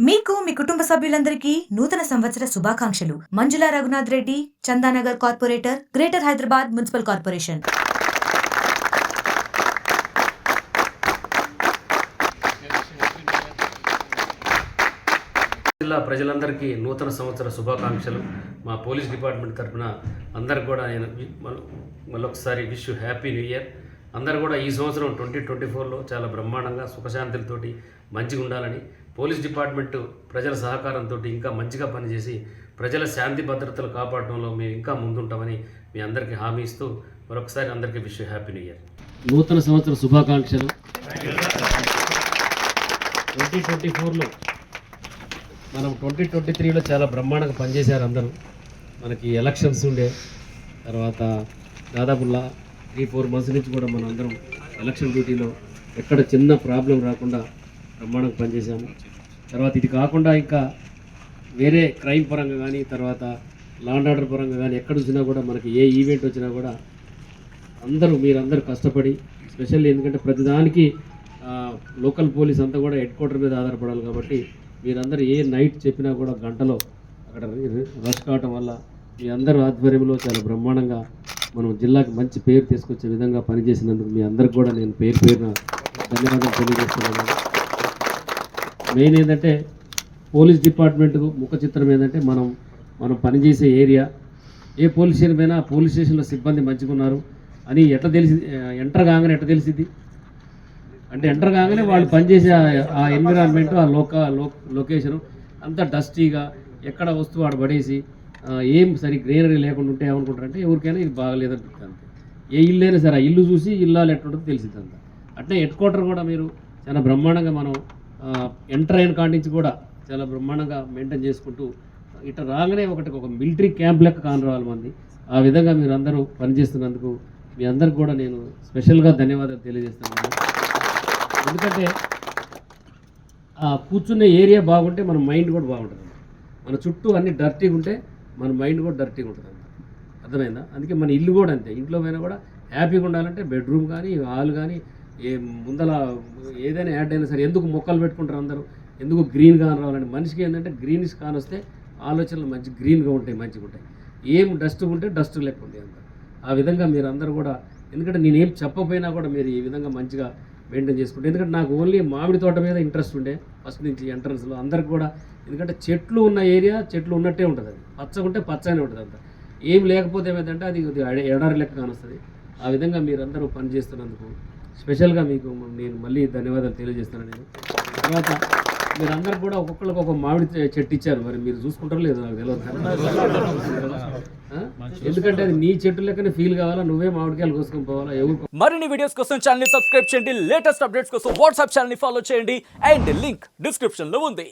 మీకు మీ కుటుంబ సభ్యులందరికీ నూతన సంవత్సర శుభాకాంక్షలు. Manjula Raghunath Reddy, Chandanagar corporator, greater Hyderabad municipal corporation. జిల్లా ప్రజలందరికీ నూతన సంవత్సర శుభాకాంక్షలు. మా పోలీస్ డిపార్ట్మెంట్ తరఫున అందరు కూడా నేను మళ్ళొకసారి విష్ హ్యాపీ న్యూ ఇయర్. అందరూ కూడా ఈ సంవత్సరం 2024లో చాలా బ్రహ్మాండంగా సుఖశాంతులతోటి మంచిగా ఉండాలని, పోలీస్ డిపార్ట్మెంటు ప్రజల సహకారంతో ఇంకా మంచిగా పనిచేసి ప్రజల శాంతి భద్రతలు కాపాడడంలో మేము ఇంకా ముందుంటామని మీ అందరికీ హామీ ఇస్తూ మరొకసారి అందరికీ విష్ హ్యాపీ న్యూ ఇయర్. నూతన సంవత్సర శుభాకాంక్షలు. 2024లో మనం 2023లో చాలా బ్రహ్మాండంగా పనిచేశారు అందరూ. మనకి ఎలక్షన్స్ ఉండే తర్వాత దాదాపు 3-4 మంత్స్ నుంచి కూడా మనం అందరం ఎలక్షన్ డ్యూటీలో ఎక్కడ చిన్న ప్రాబ్లం రాకుండా బ్రహ్మాండంగా పనిచేసాము. తర్వాత ఇది కాకుండా ఇంకా వేరే క్రైమ్ పరంగా కానీ తర్వాత లా అండ్ ఆర్డర్ పరంగా కానీ ఎక్కడ వచ్చినా కూడా మనకి ఏ ఈవెంట్ వచ్చినా కూడా మీరందరూ కష్టపడి, స్పెషల్లీ ఎందుకంటే ప్రతిదానికి లోకల్ పోలీస్ అంతా కూడా హెడ్ క్వార్టర్ మీద ఆధారపడాలి కాబట్టి మీరందరూ ఏ నైట్ చెప్పినా కూడా గంటలో అక్కడ రష్ కావటం వల్ల మీ అందరూ ఆధ్వర్యంలో చాలా బ్రహ్మాండంగా మనం జిల్లాకి మంచి పేరు తీసుకొచ్చే విధంగా పనిచేసినందుకు మీ అందరికి కూడా నేను పేరున ధన్యవాదాలు తెలియజేస్తున్నాను. మెయిన్ ఏంటంటే పోలీస్ డిపార్ట్మెంట్కు ముఖ చిత్రం ఏంటంటే మనం పనిచేసే ఏరియా ఏ పోలీస్ స్టేషన్ పైన పోలీస్ స్టేషన్లో సిబ్బంది మంచిగా ఉన్నారు అని ఎట్లా ఎంటర్ కాగానే ఎట్లా తెలిసింది అంటే ఎంటర్ కాగానే వాళ్ళు పనిచేసే ఆ ఎన్విరాన్మెంట్, ఆ లొకేషను అంతా డస్టీగా ఎక్కడ వస్తువు ఆడ పడేసి ఏం సరి గ్రీనరీ లేకుండా ఉంటే ఏమనుకుంటారంటే ఎవరికైనా ఇది బాగలేదనిపిస్తుంది అంతే. ఏ ఇల్లు అయినా సరే ఆ ఇల్లు చూసి ఇల్లాలు ఎట్లుంటుందో తెలిసింది అంతా. అట్లే హెడ్ క్వార్టర్ కూడా మీరు చాలా బ్రహ్మాండంగా మనం ఎంటర్ అయిన కాడి నుంచి కూడా చాలా బ్రహ్మాండంగా మెయింటైన్ చేసుకుంటూ ఇట్లా రాగానే ఒక మిలిటరీ క్యాంప్ లెక్క కానరావాలి మంది. ఆ విధంగా మీరు అందరూ పనిచేస్తున్నందుకు మీ అందరికి కూడా నేను స్పెషల్గా ధన్యవాదాలు తెలియజేస్తున్నాను. ఎందుకంటే కూర్చున్న ఏరియా బాగుంటే మన మైండ్ కూడా బాగుంటుంది. మన చుట్టూ అన్ని డర్టీగా ఉంటే మన మైండ్ కూడా డర్టీగా ఉంటుంది. అర్థమైందా? అందుకే మన ఇల్లు కూడా అంతే. ఇంట్లో పైన కూడా హ్యాపీగా ఉండాలంటే బెడ్రూమ్ కానీ హాల్ కానీ ముందల ఏదైనా యాడ్ అయినా సరే ఎందుకు మొక్కలు పెట్టుకుంటారు అందరూ, ఎందుకు గ్రీన్గా రావాలంటే మనిషికి ఏంటంటే గ్రీనిష్ కానొస్తే ఆలోచనలు మంచి గ్రీన్గా ఉంటాయి, మంచిగా ఉంటాయి. ఏం డస్ట్ ఉంటే డస్ట్ లెక్క ఉంటాయి అంత. ఆ విధంగా మీరు అందరూ కూడా, ఎందుకంటే నేనేం చెప్పకపోయినా కూడా మీరు ఈ విధంగా మంచిగా మెయింటైన్ చేసుకుంటే, ఎందుకంటే నాకు ఓన్లీ మామిడి తోట మీద ఇంట్రెస్ట్ ఉండే ఫస్ట్ నుంచి ఎంట్రన్స్లో అందరికి కూడా. ఎందుకంటే చెట్లు ఉన్న ఏరియా చెట్లు ఉన్నట్టే ఉంటుంది, అది పచ్చగా ఉంటే పచ్చగానే ఉంటుంది అంత. ఏం లేకపోతే ఏమైందంటే అది ఎడారి లెక్క కానొస్తుంది. ఆ విధంగా మీరందరూ పనిచేస్తున్నందుకు స్పెషల్గా మీకు నేను మళ్ళీ ధన్యవాదాలు తెలియజేస్తున్నాను. నేను తర్వాత మీరందరూ కూడా ఒక్కొక్కరికి ఒక మామిడి చెట్టు ఇచ్చారు, మరి మీరు చూసుకుంటారో లేదో నాకు తెలియదు. ఎందుకంటే అది నీ చెట్టు లెక్కనే ఫీల్ కావాలా, నువ్వే మామిడికాయలు కోసుకొని పోవాలా. ఎవరు మరిన్ని వీడియోస్ కోసం ఛానల్ ని సబ్స్క్రైబ్ చేయండి, లేటెస్ట్ అప్డేట్స్ కోసం వాట్సాప్ ఛానల్ ని ఫాలో చేయండి అండ్ లింక్ డిస్క్రిప్షన్ లో ఉంది.